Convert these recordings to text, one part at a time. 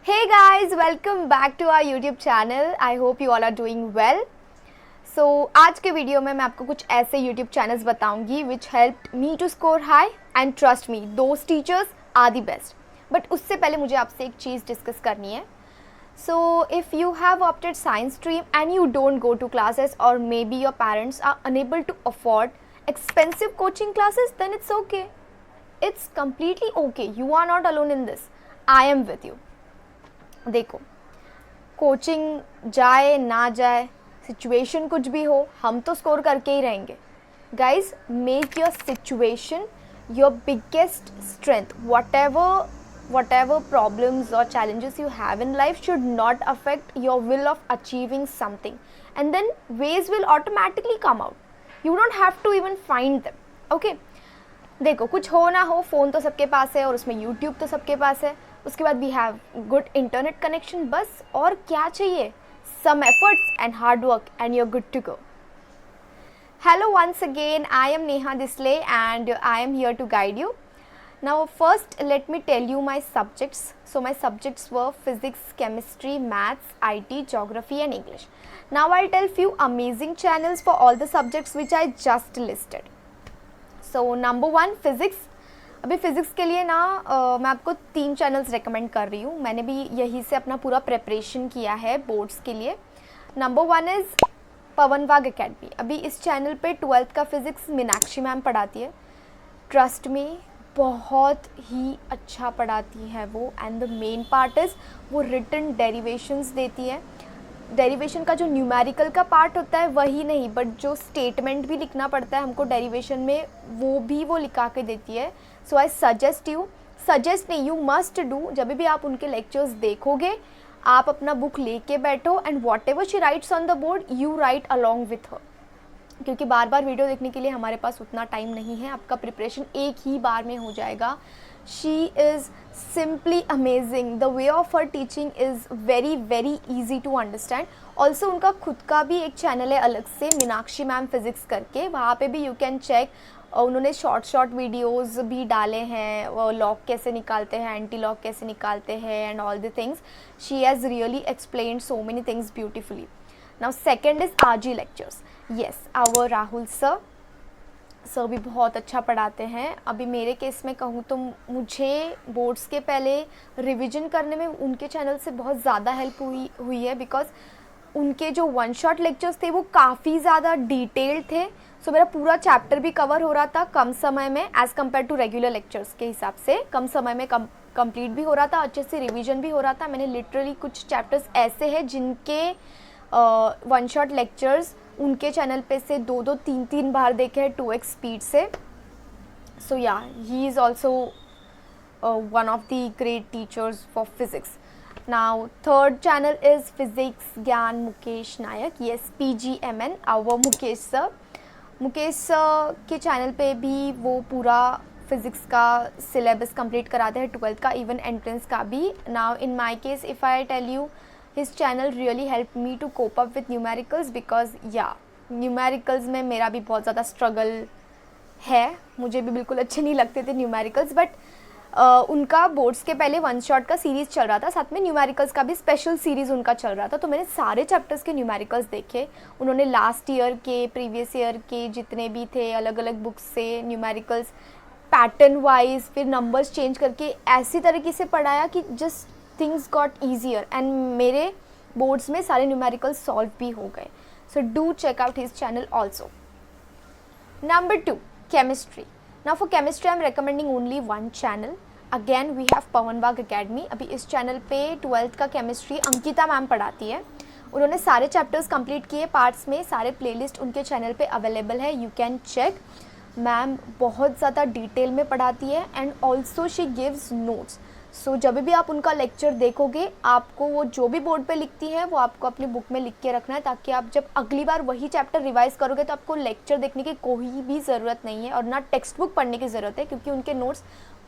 Hey guys, welcome back to our YouTube channel. I hope you all are doing well. So आज के video में मैं आपको कुछ ऐसे YouTube channels बताऊंगी which helped me to score high and trust me, those teachers are the best. But उससे पहले मुझे आपसे एक चीज़ डिस्कस करनी है. So if you have opted science stream and you don't go to classes or maybe your parents are unable to afford expensive coaching classes, then it's okay. It's completely okay. You are not alone in this. I am with you. देखो, coaching जाए ना जाए, situation कुछ भी हो, हम तो score करके ही रहेंगे. Guys, make your situation your biggest strength. whatever problems or challenges you have in life should not affect your will of achieving something, and then ways will automatically come out. You don't have to even find them. Okay, देखो, कुछ हो ना हो, phone तो सबके पास है और उसमें यूट्यूब तो सबके पास है. उसके बाद we have good internet connection. बस और क्या चाहिए? Some efforts and hard work and you are good to go. Hello once again, I am Neha Disle and I am here to guide you. Now first let me tell you my subjects. So my subjects were physics, chemistry, maths, IT, geography and English. Now I'll tell few amazing channels for all the subjects which I just listed. So number 1, physics. अभी physics के लिए ना मैं आपको 3 channels recommend कर रही हूँ. मैंने भी यहीं से अपना पूरा प्रेपरेशन किया है बोर्ड्स के लिए. Number 1 is Pawan Wag academy. अभी इस चैनल पे 12th का फिज़िक्स मीनाक्षी मैम पढ़ाती है. ट्रस्ट में बहुत ही अच्छा पढ़ाती है वो. And the main part is वो रिटन डेरिवेशंस देती है. डेरिवेशन का जो न्यूमेरिकल का पार्ट होता है वही नहीं, बट जो स्टेटमेंट भी लिखना पड़ता है हमको डेरिवेशन में, वो भी वो लिखा के देती है. सो आई सजेस्ट नहीं, यू मस्ट डू. जब भी आप उनके लेक्चर्स देखोगे, आप अपना बुक लेके बैठो and what ever she writes on the board you right along with her. क्योंकि बार बार वीडियो देखने के लिए हमारे पास उतना टाइम नहीं है. आपका प्रिपरेशन एक ही बार में हो जाएगा. She is simply amazing. The way of her teaching is very very easy to understand. Also उनका खुद का भी एक चैनल है अलग से, मीनाक्षी मैम फिज़िक्स करके. वहाँ पे भी यू कैन चेक. उन्होंने शॉर्ट वीडियोस भी डाले हैं. वो लॉग कैसे निकालते हैं, एंटी लॉग कैसे निकालते हैं and all the things. She has really explained so many things beautifully. Now second is RG lectures. Yes, our Rahul sir भी बहुत अच्छा पढ़ाते हैं. अभी मेरे केस में कहूँ तो मुझे बोर्ड्स के पहले रिवीजन करने में उनके चैनल से बहुत ज़्यादा हेल्प हुई है. बिकॉज उनके जो 1 शॉट लेक्चर्स थे वो काफ़ी ज़्यादा डिटेल्ड थे. सो मेरा पूरा चैप्टर भी कवर हो रहा था कम समय में, as compare to regular lectures के हिसाब से कम समय में कंप्लीट भी हो रहा था, अच्छे से रिवीजन भी हो रहा था. मैंने लिटरली कुछ चैप्टर्स ऐसे हैं जिनके 1 शॉट लेक्चर्स उनके चैनल पे से 2-2, 3-3 बार देखे हैं 2x स्पीड से. So yeah, he is also one of the great teachers for physics. Now third channel is physics Gyan Mukesh Nayak. Yes, PGMN, our Mukesh sir. Mukesh sir के चैनल पे भी वो पूरा फिज़िक्स का सिलेबस कंप्लीट कराते हैं, 12th का, इवन एंट्रेंस का भी. Now in my case if I tell you, his channel really helped me to cope up with numericals because numericals में मेरा भी बहुत ज़्यादा struggle है. मुझे भी बिल्कुल अच्छे नहीं लगते थे न्यूमेरिकल्स. बट उनका बोर्ड्स के पहले 1 शॉट का सीरीज़ चल रहा था, साथ में न्यूमेरिकल्स का भी स्पेशल सीरीज़ उनका चल रहा था. तो मैंने सारे चैप्टर्स के न्यूमेरिकल्स देखे. उन्होंने लास्ट ईयर के, प्रीवियस ईयर के जितने भी थे अलग अलग बुक्स से न्यूमेरिकल्स पैटर्न वाइज, फिर नंबर्स चेंज करके ऐसी तरीके से पढ़ाया कि just things got easier. And मेरे बोर्ड्स में सारे न्यूमेरिकल्स सॉल्व भी हो गए. So do check out his channel also. Number 2, chemistry. Now for chemistry I am recommending only 1 channel. Again we have Pawan Wag academy. अभी इस चैनल पे 12th का केमिस्ट्री अंकिता मैम पढ़ाती है. उन्होंने सारे चैप्टर्स कंप्लीट किए पार्ट्स में. सारे प्लेलिस्ट उनके चैनल पे अवेलेबल है, यू कैन चेक. मैम बहुत ज़्यादा डिटेल में पढ़ाती है and also she gives notes. So जब भी आप उनका लेक्चर देखोगे, आपको वो जो भी बोर्ड पे लिखती है वो आपको अपनी बुक में लिख के रखना है, ताकि आप जब अगली बार वही चैप्टर रिवाइज करोगे तो आपको लेक्चर देखने की कोई भी ज़रूरत नहीं है और ना टेक्स्ट बुक पढ़ने की ज़रूरत है, क्योंकि उनके नोट्स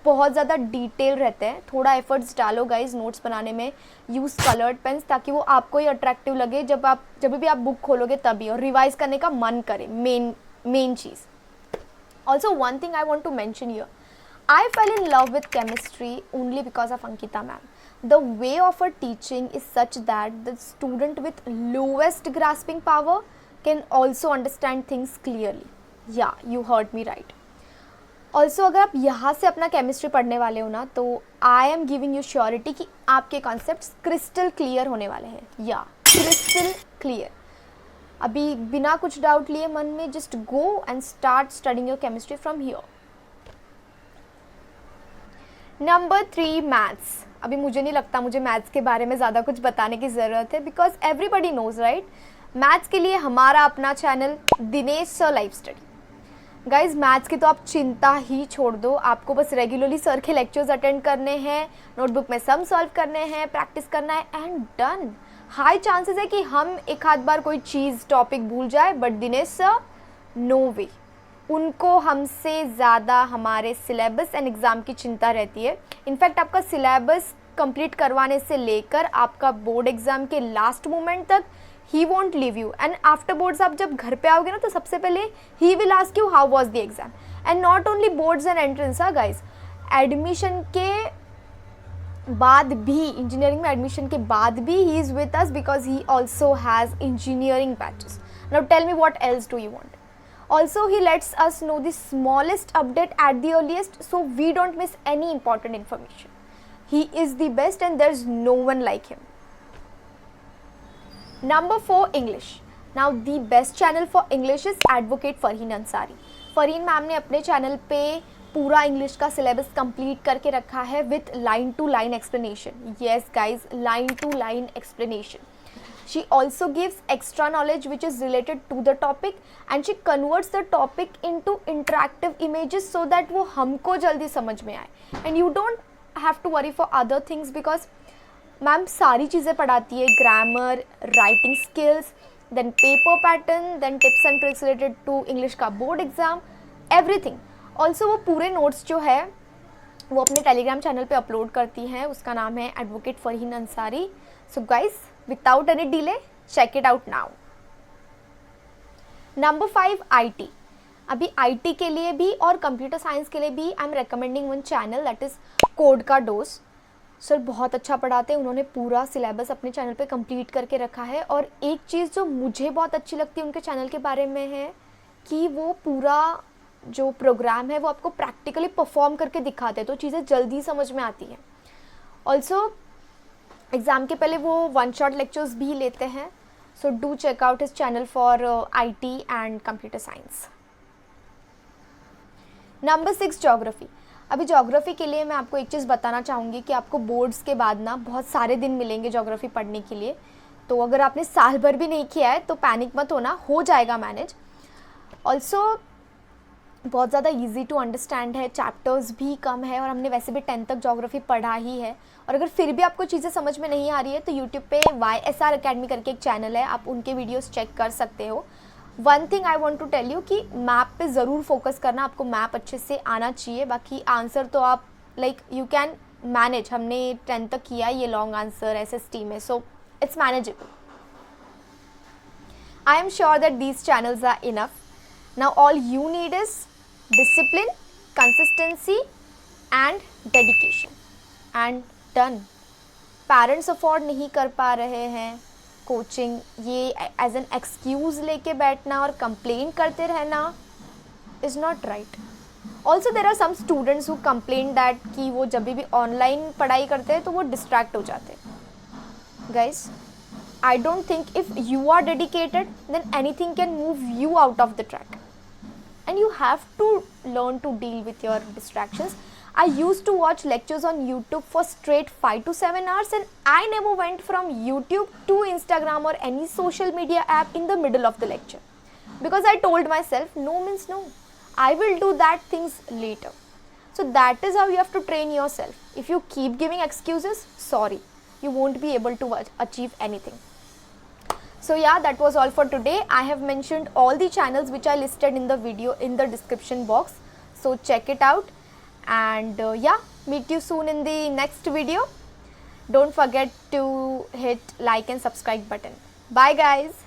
बहुत ज़्यादा डिटेल रहते हैं. थोड़ा एफर्ट्स डालो गाइज नोट्स बनाने में. यूज़ कलर्ड पेन्स ताकि वो आपको ही अट्रैक्टिव लगे जब भी आप बुक खोलोगे तभी, और रिवाइज करने का मन करे. मेन चीज़. Also one thing I want to mention here, I fell in love with chemistry only because of Ankita ma'am. The way of her teaching is such that the student with lowest grasping power can also understand things clearly. Yeah, you heard me right. Also अगर आप यहाँ से अपना chemistry पढ़ने वाले हो ना, तो I am giving you surety कि आपके कॉन्सेप्ट्स क्रिस्टल क्लियर होने वाले हैं. या क्रिस्टल क्लियर. अभी बिना कुछ डाउट लिए मन में just go and start studying your chemistry from here. Number 3, maths. अभी मुझे नहीं लगता मुझे मैथ्स के बारे में ज़्यादा कुछ बताने की ज़रूरत है, because everybody knows right. Maths के लिए हमारा अपना channel Dinesh sir live study. Guys maths की तो आप चिंता ही छोड़ दो. आपको बस रेगुलरली सर के लेक्चर्स अटेंड करने हैं, नोटबुक में सम सॉल्व करने हैं, प्रैक्टिस करना है एंड डन. हाई चांसेस है कि हम एक आध बार कोई चीज़ टॉपिक भूल जाए, बट दिनेश सर नो वे. उनको हमसे ज़्यादा हमारे सिलेबस एंड एग्ज़ाम की चिंता रहती है. इनफैक्ट आपका सिलेबस कंप्लीट करवाने से लेकर आपका बोर्ड एग्ज़ाम के लास्ट मोमेंट तक he won't leave you. And after boards आप जब घर पे आओगे ना, तो सबसे पहले he will ask you how was the exam. And not only boards and entrance. Guys admission के बाद भी, इंजीनियरिंग में एडमिशन के बाद भी he is with us because he also has engineering batches. Now tell me what else do you want. Also, he lets us know the smallest update at the earliest, so we don't miss any important information. He is the best and there's no one like him. Number 4, English. Now, the best channel for English is Advocate Farheen Ansari. Farheen ma'am ने अपने channel पे पूरा English का syllabus complete करके रखा है with line to line explanation. Yes guys, line to line explanation. She also gives extra knowledge which is related to the topic and she converts the topic into interactive images so that वो हमको जल्दी समझ में आए. And you don't have to worry for other things because ma'am सारी चीज़ें पढ़ाती है. Grammar, writing skills, then paper pattern, then tips and tricks related to English का बोर्ड एग्जाम, एवरीथिंग. ऑल्सो वो पूरे नोट्स जो है वो अपने टेलीग्राम चैनल पे अपलोड करती हैं. उसका नाम है advocate Farheen Ansari. So guys, without any delay, check it out now. Number 5, IT. अभी IT के लिए भी और कंप्यूटर साइंस के लिए भी आई am recommending one channel, that is code का डोज. सर बहुत अच्छा पढ़ाते हैं. उन्होंने पूरा सिलेबस अपने चैनल पे कंप्लीट करके रखा है. और एक चीज़ जो मुझे बहुत अच्छी लगती है उनके चैनल के बारे में है कि वो पूरा जो प्रोग्राम है वो आपको प्रैक्टिकली परफॉर्म करके दिखाते हैं, तो चीज़ें जल्दी समझ में आती हैं. ऑल्सो एग्ज़ाम के पहले वो 1 शॉट लेक्चर्स भी लेते हैं. So do check out his channel for IT and computer science. Number 6, geography. अभी ज्योग्राफी के लिए मैं आपको एक चीज़ बताना चाहूँगी कि आपको बोर्ड्स के बाद ना बहुत सारे दिन मिलेंगे ज्योग्राफी पढ़ने के लिए. तो अगर आपने साल भर भी नहीं किया है तो पैनिक मत होना, हो जाएगा मैनेज. ऑल्सो बहुत ज़्यादा इजी टू अंडरस्टैंड है, चैप्टर्स भी कम है और हमने वैसे भी 10th तक ज्योग्राफी पढ़ा ही है. और अगर फिर भी आपको चीज़ें समझ में नहीं आ रही है तो यूट्यूब पे YSR अकेडमी करके एक चैनल है, आप उनके वीडियोस चेक कर सकते हो. One thing I want to tell you कि मैप पे ज़रूर फोकस करना. आपको मैप अच्छे से आना चाहिए. बाकी आंसर तो आप लाइक यू कैन मैनेज. हमने 10th तक किया ये लॉन्ग आंसर SST में, so it's manageable. I am sure that these channels are enough. Now all you need is discipline, consistency and dedication and done. Parents afford नहीं कर पा रहे हैं कोचिंग, ये एज एन एक्सक्यूज़ लेके बैठना और कंप्लेन करते रहना is not right. Also there are some students who complain that कि वो जब भी ऑनलाइन पढ़ाई करते हैं तो वो डिस्ट्रैक्ट हो जाते हैं. Guys, I don't think if you are dedicated then anything can move you out of the track. And you have to learn to deal with your distractions. I used to watch lectures on YouTube for straight 5 to 7 hours and I never went from YouTube to Instagram or any social media app in the middle of the lecture. Because I told myself, no means no. I will do that things later. So that is how you have to train yourself. If you keep giving excuses, sorry, you won't be able to achieve anything. So yeah, that was all for today. I have mentioned all the channels which I listed in the video in the description box. So check it out and yeah, meet you soon in the next video. Don't forget to hit like and subscribe button. Bye guys.